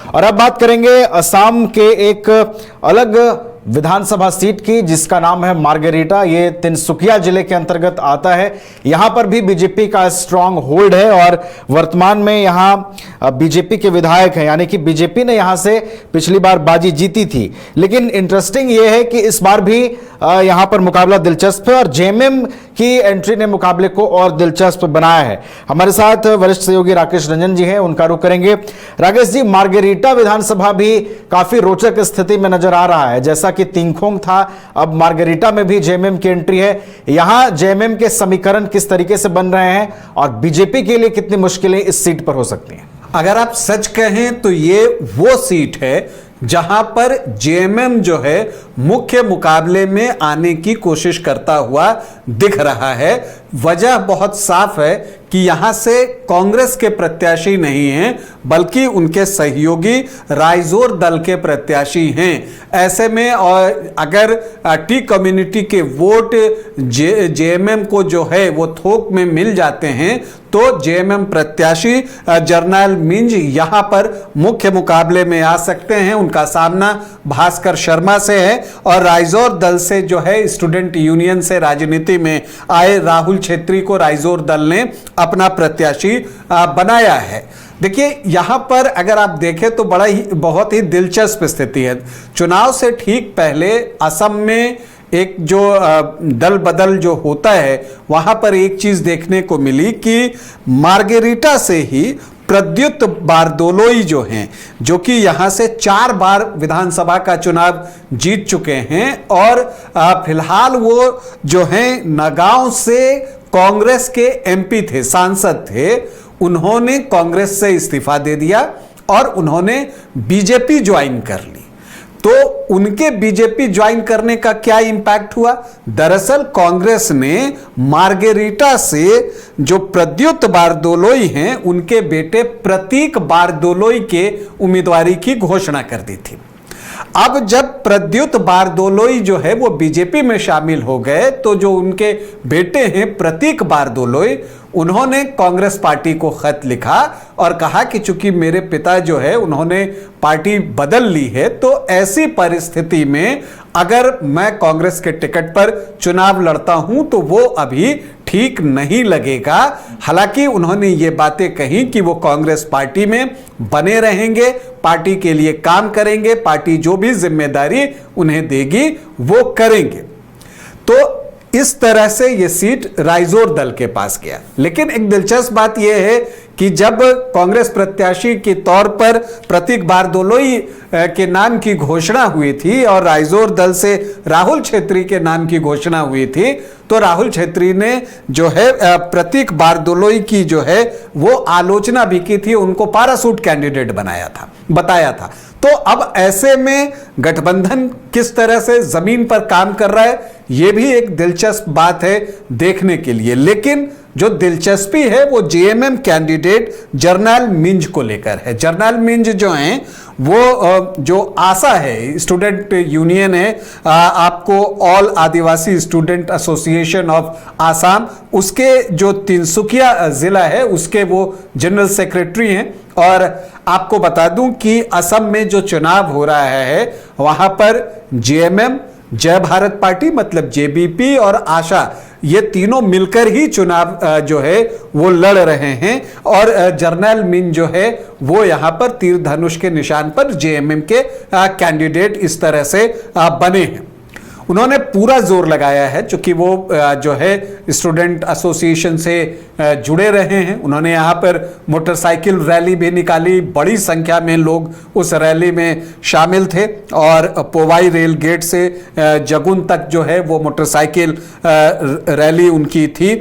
और अब बात करेंगे असम के एक अलग विधानसभा सीट की, जिसका नाम है मार्गेरिटा। ये तिनसुकिया जिले के अंतर्गत आता है। यहां पर भी बीजेपी का स्ट्रांग होल्ड है और वर्तमान में यहां बीजेपी के विधायक हैं, यानी कि बीजेपी ने यहां से पिछली बार बाजी जीती थी। लेकिन इंटरेस्टिंग ये है कि इस बार भी यहां पर मुकाबला दिलचस्प है और जेएमएम की एंट्री ने मुकाबले को और दिलचस्प बनाया है। हमारे साथ वरिष्ठ सहयोगी राकेश रंजन जी हैं, उनका रुख करेंगे। राकेश जी, मार्गेरिटा विधानसभा भी काफी रोचक स्थिति में नजर आ रहा है। जैसा कि तिंगखोंग था, अब मार्गेरिटा में भी जेएमएम की एंट्री है। यहां जेएमएम के समीकरण किस तरीके से बन रहे हैं और बीजेपी के लिए कितनी मुश्किलें इस सीट पर हो सकती हैं? अगर आप सच कहें तो ये वो सीट है जहां पर जेएमएम जो है मुख्य मुकाबले में आने की कोशिश करता हुआ दिख रहा है। वजह बहुत साफ है कि यहां से कांग्रेस के प्रत्याशी नहीं हैं, बल्कि उनके सहयोगी राइजोर दल के प्रत्याशी हैं। ऐसे में और अगर टी कम्युनिटी के वोट जेएमएम को जो है वो थोक में मिल जाते हैं तो जेएमएम प्रत्याशी जरनैल मिंज यहां पर मुख्य मुकाबले में आ सकते हैं। उनका सामना भास्कर शर्मा से है और राइजोर दल से जो है स्टूडेंट यूनियन से राजनीति में आए राहुल छेत्री को राइजोर दल ने अपना प्रत्याशी बनाया है। देखिए, यहां पर अगर आप देखें तो बहुत ही दिलचस्प स्थिति है। चुनाव से ठीक पहले असम में एक जो दल बदल जो होता है, वहां पर एक चीज देखने को मिली कि मार्गेरिटा से ही प्रद्युत बारदोलोई जो हैं, जो कि यहां से 4 बार विधानसभा का चुनाव जीत चुके हैं और फिलहाल वो जो हैं नगांव से कांग्रेस के एमपी थे, सांसद थे। उन्होंने कांग्रेस से इस्तीफा दे दिया और उन्होंने बीजेपी ज्वाइन कर ली। तो उनके बीजेपी ज्वाइन करने का क्या इंपैक्ट हुआ? दरअसल कांग्रेस ने मार्गेरिटा से जो प्रद्युत बारदोलोई हैं, उनके बेटे प्रतीक बारदोलोई के उम्मीदवारी की घोषणा कर दी थी। अब जब प्रद्युत बारदोलोई जो है वो बीजेपी में शामिल हो गए तो जो उनके बेटे हैं प्रतीक बारदोलोई, उन्होंने कांग्रेस पार्टी को खत लिखा और कहा कि चूंकि मेरे पिता जो है उन्होंने पार्टी बदल ली है, तो ऐसी परिस्थिति में अगर मैं कांग्रेस के टिकट पर चुनाव लड़ता हूं तो वो अभी ठीक नहीं लगेगा। हालांकि उन्होंने ये बातें कही कि वो कांग्रेस पार्टी में बने रहेंगे, पार्टी के लिए काम करेंगे, पार्टी जो भी जिम्मेदारी उन्हें देगी वो करेंगे। तो इस तरह से ये सीट राइजोर दल के पास गया। लेकिन एक दिलचस्प बात यह है कि जब कांग्रेस प्रत्याशी के तौर पर प्रतीक बारदोलोई के नाम की घोषणा हुई थी और राइजोर दल से राहुल छेत्री के नाम की घोषणा हुई थी, तो राहुल छेत्री ने जो है प्रतीक बारदोलोई की जो है वो आलोचना भी की थी, उनको पैराशूट कैंडिडेट बताया था। तो अब ऐसे में गठबंधन किस तरह से जमीन पर काम कर रहा है, यह भी एक दिलचस्प बात है देखने के लिए। लेकिन जो दिलचस्पी है वो जेएमएम कैंडिडेट जरनैल मिंज को लेकर है। जरनैल मिंज जो हैं वो जो आशा है, स्टूडेंट यूनियन है, आपको all Adivasi student association of Assam, उसके जो तिनसुकिया जिला है उसके वो जनरल सेक्रेटरी हैं। और आपको बता दूं कि असम में जो चुनाव हो रहा है वहां पर जेएमएम, जय भारत पार्टी मतलब जेबीपी और आशा, ये तीनों मिलकर ही चुनाव जो है वो लड़ रहे हैं। और जरनैल मिंज जो है वो यहां पर तीर धनुष के निशान पर जेएमएम के कैंडिडेट इस तरह से बने हैं। उन्होंने पूरा जोर लगाया है, चूंकि वो जो है स्टूडेंट एसोसिएशन से जुड़े रहे हैं। उन्होंने यहाँ पर मोटरसाइकिल रैली भी निकाली, बड़ी संख्या में लोग उस रैली में शामिल थे और पोवाई रेल गेट से जगुन तक जो है वो मोटरसाइकिल रैली उनकी थी।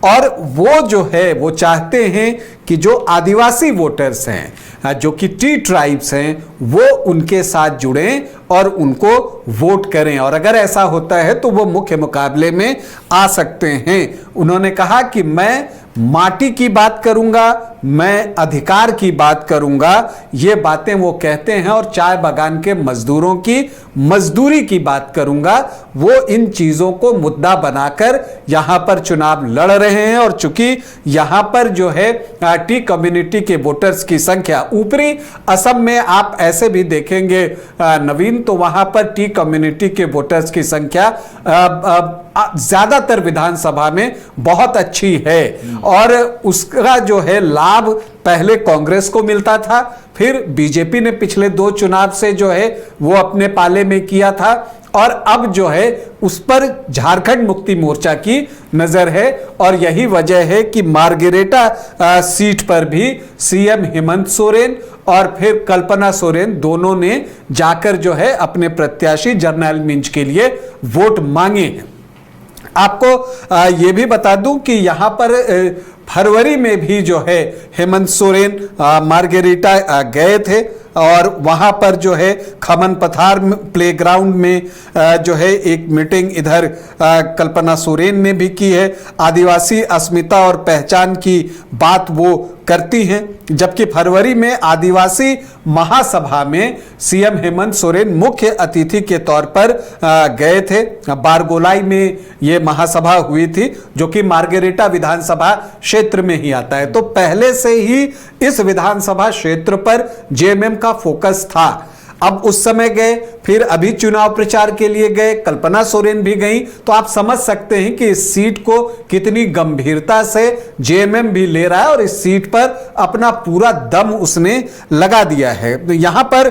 और वो जो है वो चाहते हैं कि जो आदिवासी वोटर्स हैं, जो कि टी ट्राइब्स हैं, वो उनके साथ जुड़ें और उनको वोट करें। और अगर ऐसा होता है तो वो मुख्य मुकाबले में आ सकते हैं। उन्होंने कहा कि मैं माटी की बात करूंगा, मैं अधिकार की बात करूंगा, ये बातें वो कहते हैं, और चाय बागान के मजदूरों की मजदूरी की बात करूंगा। वो इन चीजों को मुद्दा बनाकर यहां पर चुनाव लड़ रहे हैं। और चूंकि यहां पर जो है टी कम्युनिटी के वोटर्स की संख्या, ऊपरी असम में आप ऐसे भी देखेंगे नवीन, तो वहां पर टी कम्युनिटी के वोटर्स की संख्या ज्यादातर विधानसभा में बहुत अच्छी है, और उसका जो है लाभ पहले कांग्रेस को मिलता था, फिर बीजेपी ने पिछले 2 चुनाव से जो है वो अपने पाले में किया था, और अब जो है उस पर झारखंड मुक्ति मोर्चा की नजर है। और यही वजह है कि मार्गरेटा सीट पर भी सीएम हेमंत सोरेन और फिर कल्पना सोरेन दोनों ने जाकर जो है अपने प्रत्याशी जरनैल मिंज के लिए वोट मांगे हैं। आपको यह भी बता दूं कि यहां पर फरवरी में भी जो है हेमंत सोरेन मार्गरेटा गए थे, और वहां पर जो है खमन पथार प्लेग्राउंड में जो है एक मीटिंग इधर कल्पना सोरेन ने भी की है। आदिवासी अस्मिता और पहचान की बात वो करती हैं, जबकि फरवरी में आदिवासी महासभा में सीएम हेमंत सोरेन मुख्य अतिथि के तौर पर गए थे। बारगोलाई में ये महासभा हुई थी, जो कि मार्गरेटा विधानसभा क्षेत्र में ही आता है। तो पहले से ही इस विधानसभा क्षेत्र पर जेएमएम का फोकस था। अब उस समय गए, फिर अभी चुनाव प्रचार के लिए गए, कल्पना सोरेन भी गई, तो आप समझ सकते हैं कि इस सीट को कितनी गंभीरता से जेएमएम भी ले रहा है, और इस सीट पर अपना पूरा दम उसने लगा दिया है। तो यहां पर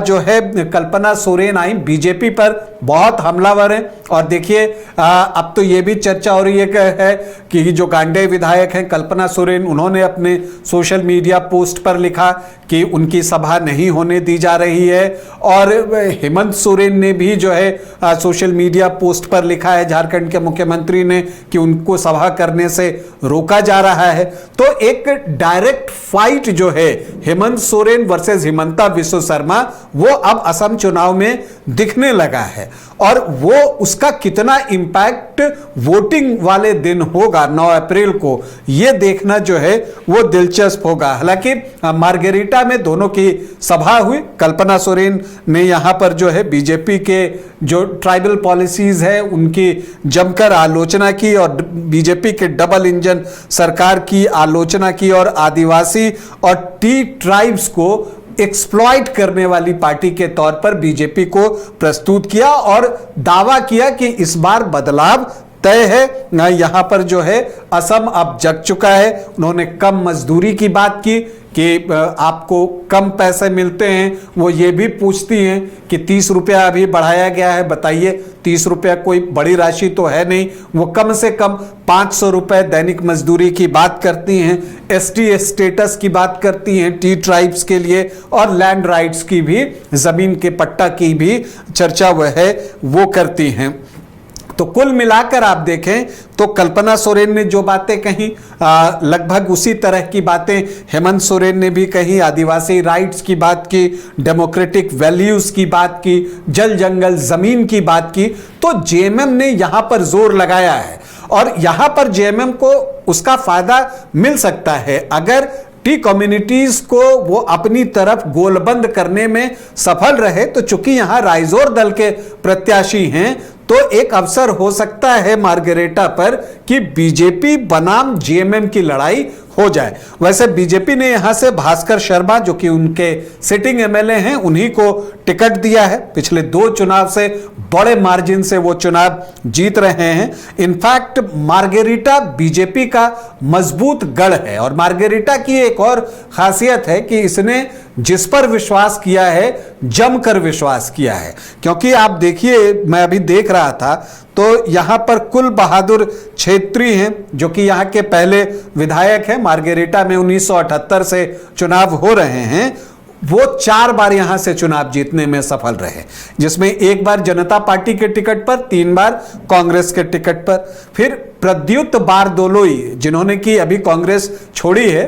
जो है कल्पना सोरेन आई, बीजेपी पर बहुत हमलावर है। और देखिए अब तो यह भी चर्चा हो रही है कि जो गांडे विधायक हैं कल्पना सोरेन, उन्होंने अपने सोशल मीडिया पोस्ट पर लिखा कि उनकी सभा नहीं होने दी जा रही है, और हेमंत सोरेन ने भी जो है सोशल मीडिया पोस्ट पर लिखा है, झारखंड के मुख्यमंत्री ने, कि उनको सभा करने से रोका जा रहा है। तो एक डायरेक्ट फाइट जो है हेमंत सोरेन वर्सेस हिमंता विश्व शर्मा, वो अब असम चुनाव में दिखने लगा है। और वो उसका कितना इंपैक्ट वोटिंग वाले दिन होगा 9 अप्रैल को, यह देखना जो है वो दिलचस्प होगा। हालांकि मार्गरेटा में दोनों की सभा हुई, कल्पना सोरेन ने यहां पर जो है बीजेपी के जो ट्राइबल पॉलिसीज है उनकी जमकर आलोचना की, और बीजेपी के डबल इंजन सरकार की आलोचना की, और आदिवासी और टी ट्राइब्स को एक्सप्लॉइट करने वाली पार्टी के तौर पर बीजेपी को प्रस्तुत किया, और दावा किया कि इस बार बदलाव तय है। यहां पर जो है असम अब जग चुका है। उन्होंने कम मजदूरी की बात की कि आपको कम पैसे मिलते हैं। वो ये भी पूछती हैं कि 30 रुपया अभी बढ़ाया गया है, बताइए 30 रुपया कोई बड़ी राशि तो है नहीं। वो कम से कम 500 रुपए दैनिक मजदूरी की बात करती हैं, एसटी स्टेटस की बात करती हैं टी ट्राइब्स के लिए, और लैंड राइट्स की भी, जमीन के पट्टा की भी चर्चा वो करती हैं। तो कुल मिलाकर आप देखें तो कल्पना सोरेन ने जो बातें कही, लगभग उसी तरह की बातें हेमंत सोरेन ने भी कही। आदिवासी राइट्स की बात की, डेमोक्रेटिक वैल्यूज की बात की, जल जंगल जमीन की बात की। तो जेएमएम ने यहां पर जोर लगाया है, और यहां पर जेएमएम को उसका फायदा मिल सकता है अगर टी कम्युनिटीज को वो अपनी तरफ गोलबंद करने में सफल रहे। तो चूंकि यहां राइजोर दल के प्रत्याशी हैं, तो एक अवसर हो सकता है मार्गरेटा पर कि बीजेपी बनाम जेएमएम की लड़ाई हो जाए। वैसे बीजेपी ने यहां से भास्कर शर्मा, जो कि उनके सिटिंग एमएलए हैं, उन्हीं को टिकट दिया है। पिछले 2 चुनाव से बड़े मार्जिन से वो चुनाव जीत रहे हैं। इनफैक्ट मार्गरेटा बीजेपी का मजबूत गढ़ है, और मार्गरेटा की एक और खासियत है कि इसने जिस पर विश्वास किया है, जमकर विश्वास किया है। क्योंकि आप देखिए, मैं अभी देख रहा था तो यहां पर कुल बहादुर छेत्री हैं, जो कि यहां के पहले विधायक हैं। मार्गरेटा में 1978 से चुनाव हो रहे हैं। वो 4 बार यहां से चुनाव जीतने में सफल रहे, जिसमें 1 बार जनता पार्टी के टिकट पर, 3 बार कांग्रेस के टिकट पर। फिर प्रद्युत बारदोलोई, जिन्होंने कि अभी कांग्रेस छोड़ी है,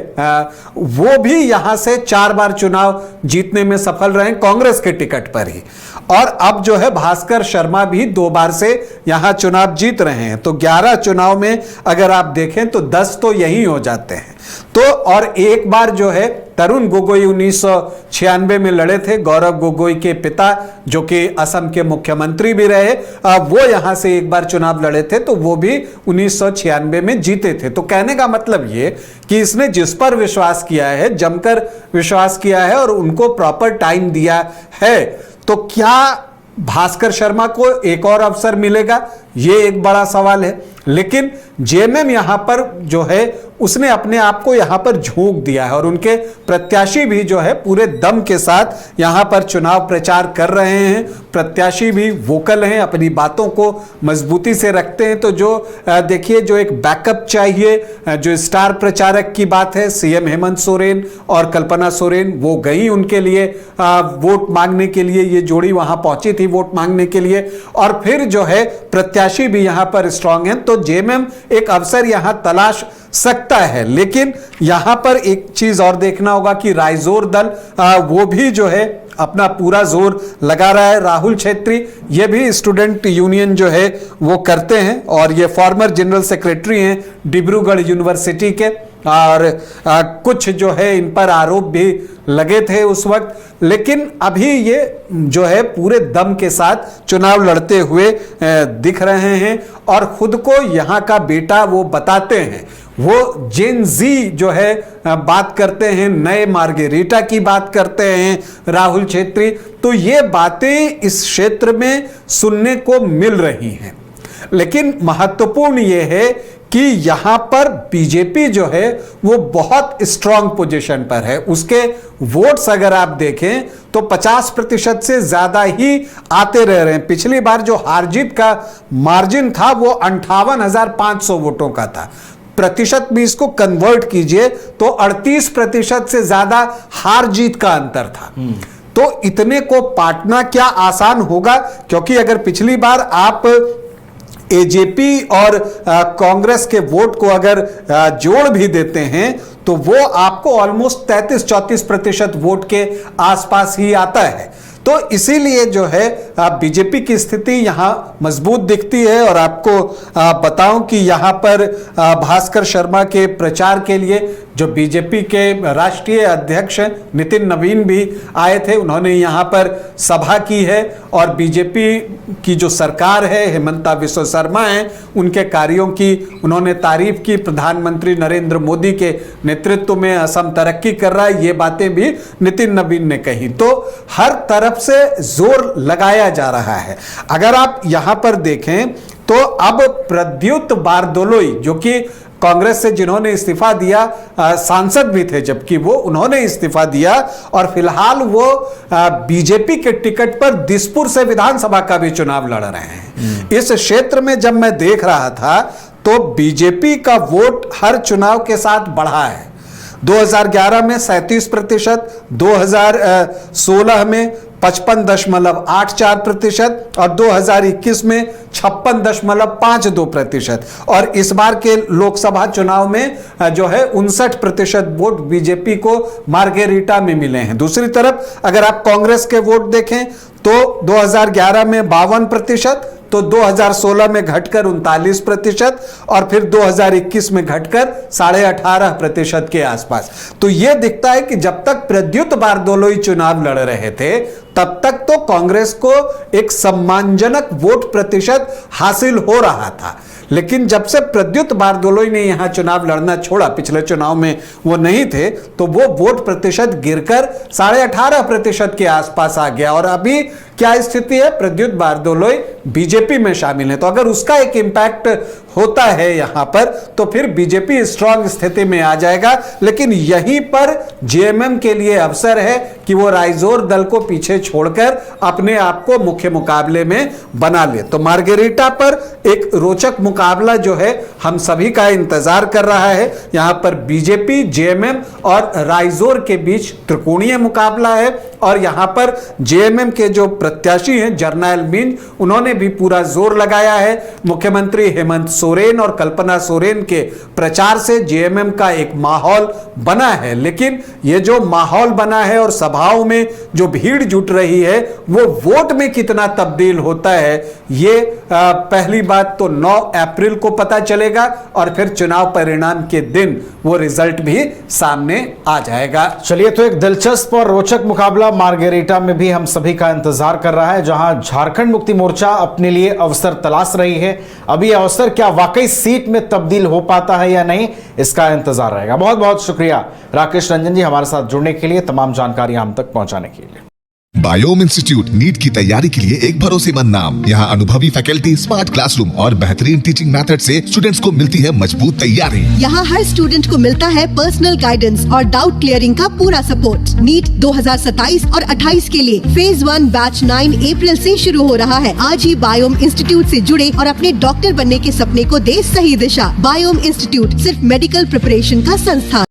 वो भी यहां से 4 बार चुनाव जीतने में सफल रहे कांग्रेस के टिकट पर ही। और अब जो है भास्कर शर्मा भी 2 बार से यहां चुनाव जीत रहे हैं। तो 11 चुनाव में अगर आप देखें तो 10 तो यही हो जाते हैं। तो और एक बार जो है तरुण गोगोई 1996 में लड़े थे, गौरव गोगोई के पिता जो कि असम के मुख्यमंत्री भी रहे, वो यहां से एक बार चुनाव लड़े थे, तो वो भी 1996 में जीते थे। तो कहने का मतलब ये कि इसने जिस पर विश्वास किया है, जमकर विश्वास किया है और उनको प्रॉपर टाइम दिया है, तो क्या भास्कर शर्मा को एक और अवसर मिलेगा, ये एक बड़ा सवाल है। लेकिन जेएमएम यहां पर जो है उसने अपने आप को यहां पर झोंक दिया है और उनके प्रत्याशी भी जो है पूरे दम के साथ यहां पर चुनाव प्रचार कर रहे हैं। प्रत्याशी भी वोकल हैं, अपनी बातों को मजबूती से रखते हैं। तो जो देखिए, जो एक बैकअप चाहिए, जो स्टार प्रचारक की बात है, सीएम हेमंत सोरेन और कल्पना सोरेन, वो गई उनके लिए वोट मांगने के लिए, ये जोड़ी वहां पहुंची थी वोट मांगने के लिए। और फिर जो है प्रत्याशी भी यहां पर स्ट्रांग हैं, तो जेएमएम एक अवसर यहां तलाश सकता है। लेकिन यहां पर एक चीज और देखना होगा कि राइजोर दल वो भी जो है अपना पूरा जोर लगा रहा है। राहुल छेत्री ये भी स्टूडेंट यूनियन जो है वो करते हैं और ये फॉर्मर जनरल सेक्रेटरी हैं डिब्रूगढ़ यूनिवर्सिटी के, और कुछ जो है इन पर आरोप भी लगे थे उस वक्त। लेकिन अभी ये जो है पूरे दम के साथ चुनाव लड़ते हुए दिख रहे हैं और खुद को यहाँ का बेटा वो बताते हैं। वो जेन जी जो है बात करते हैं, नए मार्गेरिटा की बात करते हैं राहुल छेत्री। तो ये बातें इस क्षेत्र में सुनने को मिल रही हैं। लेकिन महत्वपूर्ण ये है कि यहां पर बीजेपी जो है वो बहुत स्ट्रांग पोजीशन पर है। उसके वोट्स अगर आप देखें तो 50% से ज्यादा ही आते रह रहे हैं। पिछली बार जो हार जीत का मार्जिन था वो 58,500 वोटों का था। प्रतिशत भी इसको कन्वर्ट कीजिए तो 38% से ज्यादा हार जीत का अंतर था। तो इतने को पाटना क्या आसान होगा? क्योंकि अगर पिछली बार आप एजेपी और कांग्रेस के वोट को अगर जोड़ भी देते हैं तो वो आपको ऑलमोस्ट 33-34% वोट के आसपास ही आता है। तो इसीलिए जो है बीजेपी की स्थिति यहां मजबूत दिखती है। और आपको बताऊं कि यहां पर भास्कर शर्मा के प्रचार के लिए जो बीजेपी के राष्ट्रीय अध्यक्ष नितिन नवीन भी आए थे, उन्होंने यहां पर सभा की है और बीजेपी की जो सरकार है, हेमंता बिस्वा शर्मा हैं, उनके कार्यों की उन्होंने तारीफ की। प्रधानमंत्री नरेंद्र मोदी के नेतृत्व में असम तरक्की कर रहा है, ये बातें भी नितिन नवीन ने कही। तो हर तरफ से जोर लगाया जा रहा है। अगर आप यहां पर देखें तो अब प्रद्युत बारदोलोई जो कि कांग्रेस से जिन्होंने इस्तीफा दिया, सांसद भी थे जबकि वो, उन्होंने इस्तीफा दिया और फिलहाल वो बीजेपी के टिकट पर दिसपुर से विधानसभा का भी चुनाव लड़ रहे हैं। इस क्षेत्र में जब मैं देख रहा था तो बीजेपी का वोट हर चुनाव के साथ बढ़ा है। 2011 में 37%, 2016 में 55.84% और 2021 में 56.52%। और इस बार के लोकसभा चुनाव में जो है 59% वोट बीजेपी को मार्गेरिटा में मिले हैं। दूसरी तरफ अगर आप कांग्रेस के वोट देखें तो 2011 में 52%, तो 2016 में घटकर 39% और फिर 2021 में घटकर 18.5% के आसपास। तो यह दिखता है कि जब तक प्रद्युत बारदोलोई चुनाव लड़ रहे थे तब तक तो कांग्रेस को एक सम्मानजनक वोट प्रतिशत हासिल हो रहा था। लेकिन जब से प्रद्युत बारदोलोई ने यहां चुनाव लड़ना छोड़ा, पिछले चुनाव में वो नहीं थे, तो वो वोट प्रतिशत गिरकर 18.5% के आसपास आ गया। और अभी क्या स्थिति है? प्रद्युत बारदोलोई बीजेपी में शामिल है। तो अगर उसका एक इंपैक्ट होता है यहां पर तो फिर बीजेपी स्ट्रांग स्थिति में आ जाएगा। लेकिन यहीं पर जेएमएम के लिए अवसर है कि वो राइजोर दल को पीछे छोड़कर अपने आप को मुख्य मुकाबले में बना ले। तो मार्गेरिटा पर एक रोचक मुकाबला जो है हम सभी का इंतजार कर रहा है। यहां पर बीजेपी, जेएमएम और राइजोर के बीच त्रिकोणीय मुकाबला है। और यहां पर जेएमएम के जो प्रत्याशी हैं जरनैल मींज, उन्होंने भी पूरा जोर लगाया है। मुख्यमंत्री हेमंत सोरेन और कल्पना सोरेन के प्रचार से जेएमएम का एक माहौल बना है, लेकिन ये जो माहौल बना है और सभाओं में जो भीड़ जुट रही है वो वोट में कितना तब्दील होता है, ये पहली बात तो 9 अप्रैल को पता चलेगा और फिर चुनाव परिणाम के दिन वो रिजल्ट भी सामने आ जाएगा। चलिए, तो एक दिलचस्प और रोचक मुकाबला मार्गेरिटा में भी हम सभी का इंतजार कर रहा है, जहां झारखंड मुक्ति मोर्चा अपने लिए अवसर तलाश रही है। अभी यह अवसर क्या वाकई सीट में तब्दील हो पाता है या नहीं, इसका इंतजार रहेगा। बहुत बहुत शुक्रिया राकेश रंजन जी हमारे साथ जुड़ने के लिए, तमाम जानकारियां हम तक पहुंचाने के लिए। बायोम इंस्टीट्यूट नीट की तैयारी के लिए एक भरोसेमंद नाम। यहाँ अनुभवी फैकल्टी, स्मार्ट क्लासरूम और बेहतरीन टीचिंग मेथड से स्टूडेंट्स को मिलती है मजबूत तैयारी। यहाँ हर स्टूडेंट को मिलता है पर्सनल गाइडेंस और डाउट क्लियरिंग का पूरा सपोर्ट। नीट 2027 और 28 के लिए फेज 1 बैच 9 अप्रैल से शुरू हो रहा है। आज ही बायोम इंस्टीट्यूट से जुड़े और अपने डॉक्टर बनने के सपने को दे सही दिशा। बायोम इंस्टीट्यूट सिर्फ मेडिकल प्रिपरेशन का संस्थान।